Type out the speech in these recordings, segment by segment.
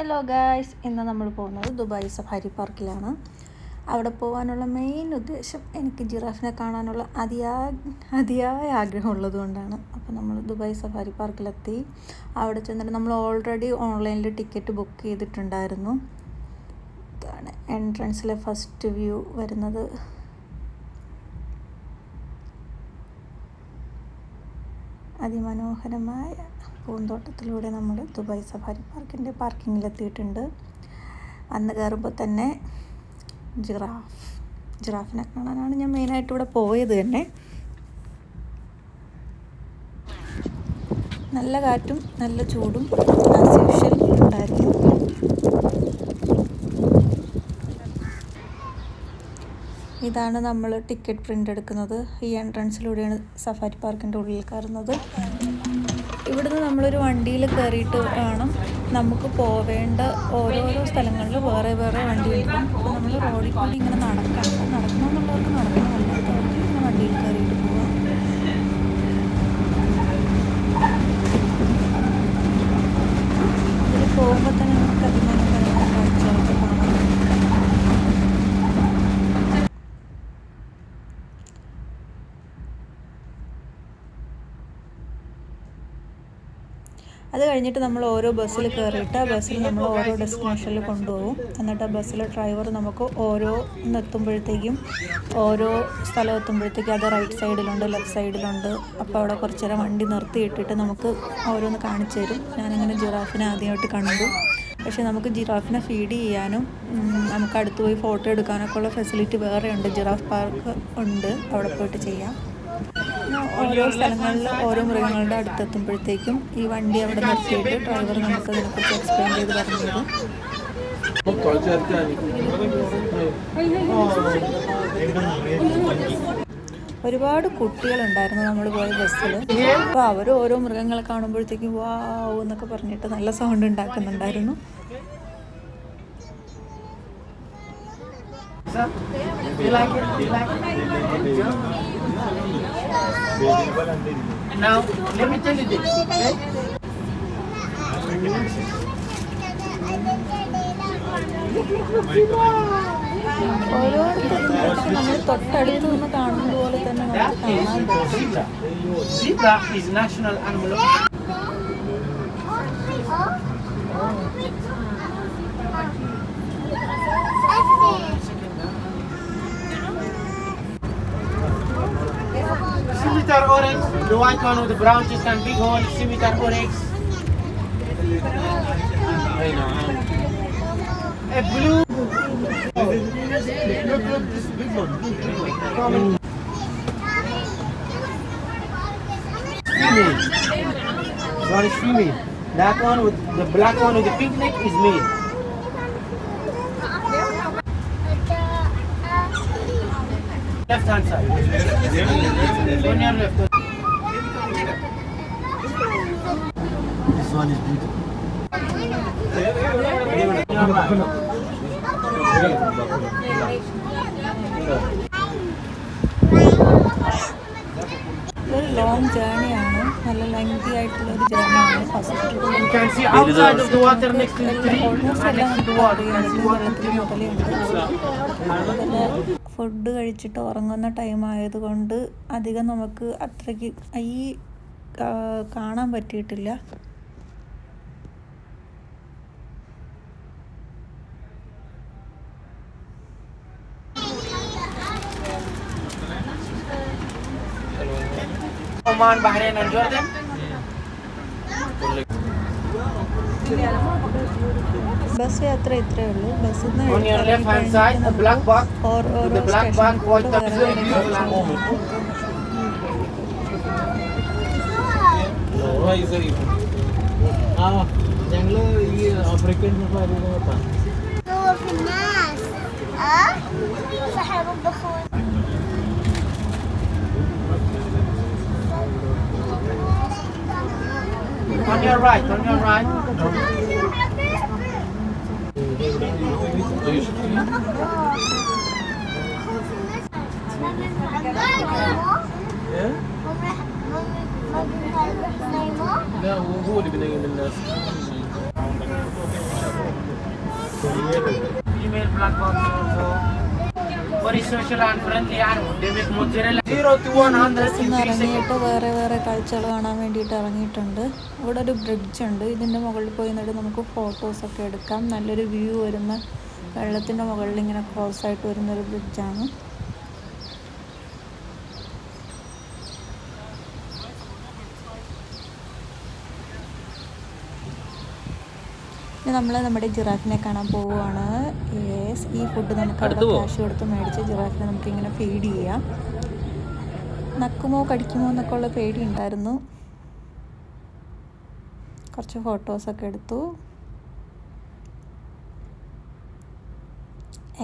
Hello guys, ഇന്ന് നമ്മൾ പോകുന്നത് ദുബായ് സഫാരി പാർക്കിലാണ്. അവിടെ പോകാനുള്ള മെയിൻ ഉദ്ദേശം എനിക്ക് ജിറാഫിനെ കാണാനുള്ള അതിയായ ആഗ്രഹമുള്ളത് കൊണ്ടാണ്. അപ്പോൾ നമ്മൾ ദുബായ് സഫാരി പാർക്കിലെത്തി. അവിടെ ചെന്നിട്ട് നമ്മൾ ഓൾറെഡി ഓൺലൈനിൽ ടിക്കറ്റ് ബുക്ക് ചെയ്തിട്ടുണ്ടായിരുന്നു. ഇതാണ് എൻട്രൻസിലെ ഫസ്റ്റ് വ്യൂ വരുന്നത്. അതിമനോഹരമായ പൂന്തോട്ടത്തിലൂടെ നമ്മൾ ദുബായ് സഫാരി പാർക്കിൻ്റെ പാർക്കിങ്ങിലെത്തിയിട്ടുണ്ട്. അന്ന് കയറുമ്പോൾ തന്നെ ജിറാഫിനെ കാണാനാണ് ഞാൻ മെയിനായിട്ട് ഇവിടെ പോയത് തന്നെ. നല്ല കാറ്റും നല്ല ചൂടും ആസ് യൂഷ്വൽ ഉണ്ടായിരുന്നു. ഇതാണ് നമ്മൾ ടിക്കറ്റ് പ്രിൻ്റ് എടുക്കുന്നത്. ഈ എൻട്രൻസിലൂടെയാണ് സഫാരി പാർക്കിൻ്റെ ഉള്ളിൽ കയറുന്നത്. ഇവിടുന്ന് നമ്മളൊരു വണ്ടിയിൽ കയറിയിട്ട് വേണം നമുക്ക് പോവേണ്ട ഓരോരോ സ്ഥലങ്ങളിൽ വേറെ വേറെ വണ്ടി വരും. അപ്പോൾ നമ്മൾ റോഡിൽ കൂടി ഇങ്ങനെ നടക്കണമെന്നുള്ളവർക്ക് നടക്കണം, അല്ലാത്തവർക്ക് ഇങ്ങനെ വണ്ടിയിൽ കയറിയിട്ട് പോവാം. ഇതിൽ പോകുമ്പോൾ തന്നെ നമുക്ക് അതിമനോഹരമായ കാഴ്ചകളൊക്കെ കാണാം. അത് കഴിഞ്ഞിട്ട് നമ്മൾ ഓരോ ബസ്സിൽ കയറിയിട്ട് ആ ബസ്സിൽ നമ്മൾ ഓരോ ഡെസ്റ്റിനേഷനിൽ കൊണ്ടുപോകും. എന്നിട്ട് ആ ബസ്സിലെ ഡ്രൈവർ നമുക്ക് ഓരോന്നെത്തുമ്പോഴത്തേക്കും ഓരോ സ്ഥലം എത്തുമ്പോഴത്തേക്കും അത് റൈറ്റ് സൈഡിലുണ്ട്, ലെഫ്റ്റ് സൈഡിലുണ്ട്. അപ്പോൾ അവിടെ കുറച്ച് നേരം വണ്ടി നിർത്തിയിട്ടിട്ട് നമുക്ക് ഓരോന്ന് കാണിച്ചു തരും. ഞാനിങ്ങനെ ജിറാഫിനെ ആദ്യമായിട്ട് കണ്ടു. പക്ഷേ നമുക്ക് ജിറാഫിനെ ഫീഡ് ചെയ്യാനും നമുക്ക് അടുത്ത് പോയി ഫോട്ടോ എടുക്കാനൊക്കെ ഉള്ള ഫെസിലിറ്റി വേറെ ഉണ്ട്. ജിറാഫ് പാർക്ക് ഉണ്ട്, അവിടെ പോയിട്ട് ചെയ്യാം. ഓരോ സ്ഥലങ്ങളിൽ ഓരോ മൃഗങ്ങളുടെ അടുത്തെത്തുമ്പോഴത്തേക്കും ഈ വണ്ടി അവിടെ നിർത്തിയിട്ട് ഡ്രൈവർ നമുക്ക് അതിനെക്കുറിച്ച് എക്സ്പ്ലെയിൻ ചെയ്ത് പറഞ്ഞു തരും. ഒരുപാട് കുട്ടികളുണ്ടായിരുന്നു നമ്മൾ പോയ ബസ്സിൽ. അപ്പോൾ അവർ ഓരോ മൃഗങ്ങളെ കാണുമ്പോഴത്തേക്കും വാവ് എന്നൊക്കെ പറഞ്ഞിട്ട് നല്ല sound ഉണ്ടാക്കുന്നുണ്ടായിരുന്നു. Now, let me tell you this, okay? ഓരോരുത്തരും നമ്മൾ തൊട്ടടുത്ത് നിന്ന് കാണുന്നത് പോലെ തന്നെ നമുക്ക് കാണാൻ പറ്റും. Zebra is national animal. Scimitar oryx, the white one with the brown chest and big horn, Scimitar oryx. A blue. Look, this big one. Female. One is female. That one with the black one with the pink neck is male. Left hand side. On your left. This one is beautiful. ഇതൊരു long ജേർണിയാണ്, നല്ല lengthy ആയിട്ടുള്ള ഒരു ജേർണിയാണ്. First almost എല്ലാം വെള്ളത്തിൽ മുതലുണ്ട്. അതുപോലെ food കഴിച്ചിട്ട് ഉറങ്ങുന്ന time ആയതുകൊണ്ട് അധികം നമുക്ക് അത്രയ്ക്ക് ഈ കാണാൻ പറ്റിയിട്ടില്ല. Oman, Bahrain and Jordan. Bus യാത്ര ഇത്രയേ ഉള്ളൂ. ബസ്സിൽ നിന്ന് On your left hand side, the black box. The black box, white top. ഞങ്ങള് ഈ African safari On your right, on your right. لا هو اللي بينيم الناس. Female black panther also. Very social and friendly animal. They make mozzarella. 0 to 100 in 3 seconds. ഇറങ്ങിയിട്ട് വേറെ കാഴ്ചകൾ കാണാൻ വേണ്ടിയിട്ട് ഇറങ്ങിയിട്ടുണ്ട്. ഇവിടെ ഒരു ബ്രിഡ്ജ് ഉണ്ട്. ഇതിൻ്റെ മുകളിൽ പോയി നിന്നിട്ട് നമുക്ക് ഫോട്ടോസൊക്കെ എടുക്കാം. നല്ലൊരു വ്യൂ വരുന്ന വെള്ളത്തിൻ്റെ മുകളിൽ ഇങ്ങനെ ക്രോസ് ആയിട്ട് വരുന്നൊരു ബ്രിഡ്ജാണ്. ഇനി നമ്മൾ നമ്മുടെ ജിറാഫിനെ കാണാൻ പോവുകയാണ്. ഈ ഫുഡ് നമുക്ക് അവിടെ കാശ് കൊടുത്ത് മേടിച്ച് ജിറാഫിനെ നമുക്കിങ്ങനെ ഫീഡ് ചെയ്യാം. നക്കുമോ കടിക്കുമോ എന്നൊക്കെ ഉള്ള പേടി ഉണ്ടായിരുന്നു. കുറച്ച് ഫോട്ടോസൊക്കെ എടുത്തു.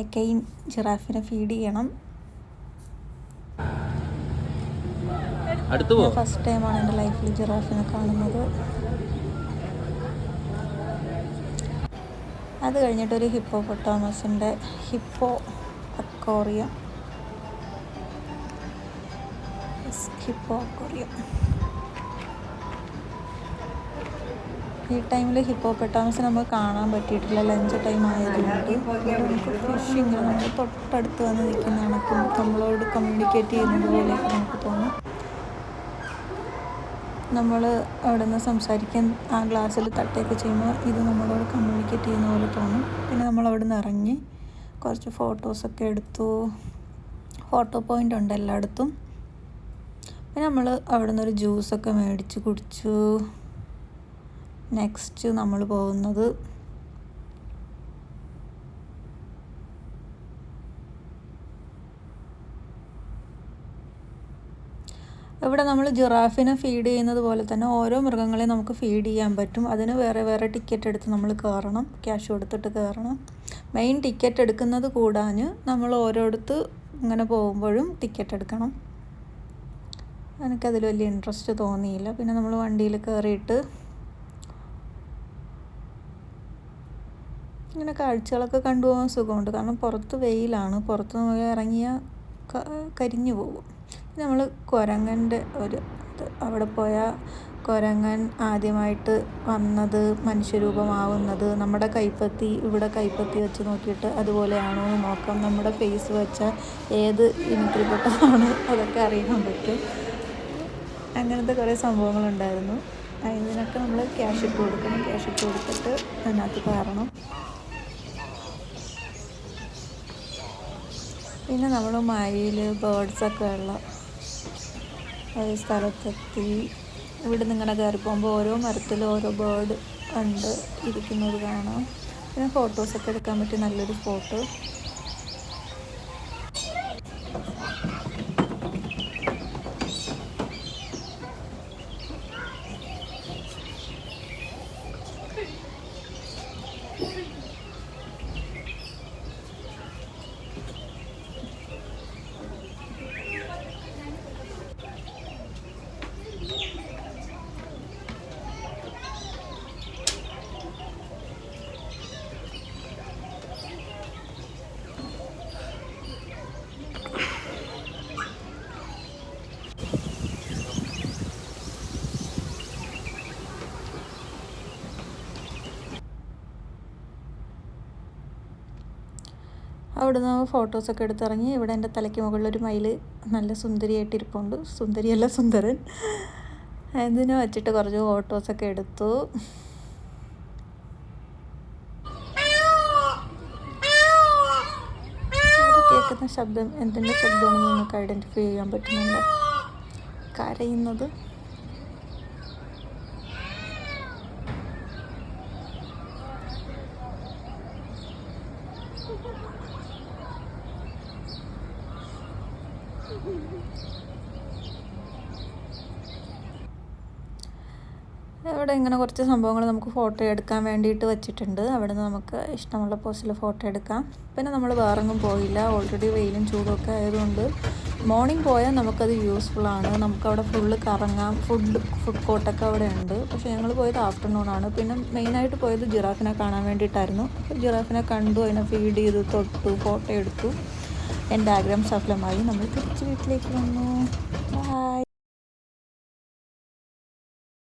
അഗൈൻ ജിറാഫിനെ ഫീഡ് ചെയ്യണം. ഫസ്റ്റ് ടൈമാണ് എൻ്റെ ലൈഫിൽ ജിറാഫിനെ കാണുന്നത്. അത് കഴിഞ്ഞിട്ടൊരു ഹിപ്പോപ്പൊട്ടാമസിൻ്റെ അക്വേറിയം. ഈ ടൈമിൽ ഹിപ്പോപ്പൊട്ടാമസ് നമുക്ക് കാണാൻ പറ്റിയിട്ടില്ല. ലഞ്ച് ടൈം ആയതുകൊണ്ട് നമുക്ക് ഫിഷിങ് നമ്മൾ തൊട്ടടുത്ത് വന്ന് നിൽക്കുന്ന കണക്കും നമ്മളോട് കമ്മ്യൂണിക്കേറ്റ് ചെയ്യുന്നത് പോലെയൊക്കെ നമുക്ക് തോന്നും. നമ്മൾ അവിടെ നിന്ന് സംസാരിക്കാൻ ആ ഗ്ലാസ്സിൽ തട്ടയൊക്കെ ചെയ്യുമ്പോൾ ഇത് നമ്മളോട് കമ്മ്യൂണിക്കേറ്റ് ചെയ്യുന്ന പോലെ തോന്നും. പിന്നെ നമ്മൾ അവിടെ നിന്ന് ഇറങ്ങി കുറച്ച് ഫോട്ടോസൊക്കെ എടുത്തു. ഫോട്ടോ പോയിൻ്റ് ഉണ്ട് എല്ലായിടത്തും. പിന്നെ നമ്മൾ അവിടെ നിന്നൊരു ജ്യൂസൊക്കെ മേടിച്ച് കുടിച്ചു. നെക്സ്റ്റ് നമ്മൾ പോകുന്നത് ഇവിടെ നമ്മൾ ജിറാഫിനെ ഫീഡ് ചെയ്യുന്നത് പോലെ തന്നെ ഓരോ മൃഗങ്ങളെയും നമുക്ക് ഫീഡ് ചെയ്യാൻ പറ്റും. അതിന് വേറെ ടിക്കറ്റ് എടുത്ത് നമ്മൾ കയറണം. ക്യാഷ് കൊടുത്തിട്ട് കയറണം. മെയിൻ ടിക്കറ്റ് എടുക്കുന്നത് കൂടാഞ്ഞ് നമ്മൾ ഓരോടത്ത് ഇങ്ങനെ പോകുമ്പോഴും ടിക്കറ്റ് എടുക്കണം. എനിക്കതിൽ വലിയ ഇൻട്രസ്റ്റ് തോന്നിയില്ല. പിന്നെ നമ്മൾ വണ്ടിയിൽ കയറിയിട്ട് ഇങ്ങനെ കാഴ്ചകളൊക്കെ കണ്ടുപോകാൻ സുഖമുണ്ട്. കാരണം പുറത്ത് വെയിലാണ്. പുറത്ത് നോക്കി ഇറങ്ങിയാൽ കരിഞ്ഞു പോകും. നമ്മൾ കുരങ്ങൻ്റെ അവിടെ പോയാൽ കുരങ്ങൻ ആദ്യമായിട്ട് വന്നത് മനുഷ്യരൂപമാവുന്നത് നമ്മുടെ കൈപ്പത്തി ഇവിടെ കൈപ്പത്തി വെച്ച് നോക്കിയിട്ട് അതുപോലെയാണോ എന്ന് നോക്കാം. നമ്മുടെ ഫേസ് വെച്ചാൽ ഏത് ഇനത്തിൽപ്പെട്ടതാണ് അതൊക്കെ അറിയാൻ പറ്റും. അങ്ങനത്തെ കുറേ സംഭവങ്ങളുണ്ടായിരുന്നു. ഇതിനൊക്കെ നമ്മൾ ക്യാഷ് ഇട്ട് കൊടുക്കണം. ക്യാഷ് ഇട്ട് കൊടുത്തിട്ട് അതിനകത്ത് കയറണം. പിന്നെ നമ്മൾ മയിൽ ബേർഡ്സൊക്കെ ഉള്ള ഒരു സ്ഥലത്തെത്തി. ഇവിടെ നിന്ന് ഇങ്ങനെ കയറി പോകുമ്പോൾ ഓരോ മരത്തിൽ ഓരോ ബേർഡ് ഉണ്ട് ഇരിക്കുന്നത് കാണാം. പിന്നെ ഫോട്ടോസൊക്കെ എടുക്കാൻ പറ്റിയ നല്ലൊരു സ്പോട്ട്. അവിടുന്ന് ഫോട്ടോസൊക്കെ എടുത്തിറങ്ങി. ഇവിടെ എൻ്റെ തലയ്ക്ക് മുകളിലൊരു മയിൽ നല്ല സുന്ദരിയായിട്ടിരിപ്പുണ്ട്. സുന്ദരിയല്ല, സുന്ദരൻ. ഇതിനെ വച്ചിട്ട് കുറച്ച് ഫോട്ടോസൊക്കെ എടുത്തു. കേൾക്കുന്ന ശബ്ദം എന്തിൻ്റെ ശബ്ദമാണെന്ന് നമുക്ക് ഐഡൻറ്റിഫൈ ചെയ്യാൻ പറ്റുന്നുണ്ടോ? കരയുന്നത്. ഇവിടെ ഇങ്ങനെ കുറച്ച് സംഭവങ്ങൾ നമുക്ക് ഫോട്ടോ എടുക്കാൻ വേണ്ടിയിട്ട് വെച്ചിട്ടുണ്ട്. അവിടെ നിന്ന് നമുക്ക് ഇഷ്ടമുള്ള പോസിൽ ഫോട്ടോ എടുക്കാം. പിന്നെ നമ്മൾ വേറെങ്ങും പോയില്ല. ഓൾറെഡി വെയിലും ചൂടുമൊക്കെ ആയതുകൊണ്ട് മോർണിംഗ് പോയാൽ നമുക്കത് യൂസ്ഫുള്ളാണ്. നമുക്കവിടെ ഫുള്ള് കറങ്ങാം. ഫുഡ് കോർട്ടൊക്കെ അവിടെ ഉണ്ട്. പക്ഷേ ഞങ്ങൾ പോയത് ആഫ്റ്റർനൂണാണ്. പിന്നെ മെയിനായിട്ട് പോയത് ജിറാഫിനെ കാണാൻ വേണ്ടിയിട്ടായിരുന്നു. അപ്പോൾ ജിറാഫിനെ കണ്ടു, അതിനെ ഫീഡ് ചെയ്തു, തൊട്ടു, ഫോട്ടോ എടുത്തു. എൻ്റെ ആഗ്രഹം സഫലമായി. നമ്മൾ തിരിച്ച് വീട്ടിലേക്ക് വന്നു. ബൈ.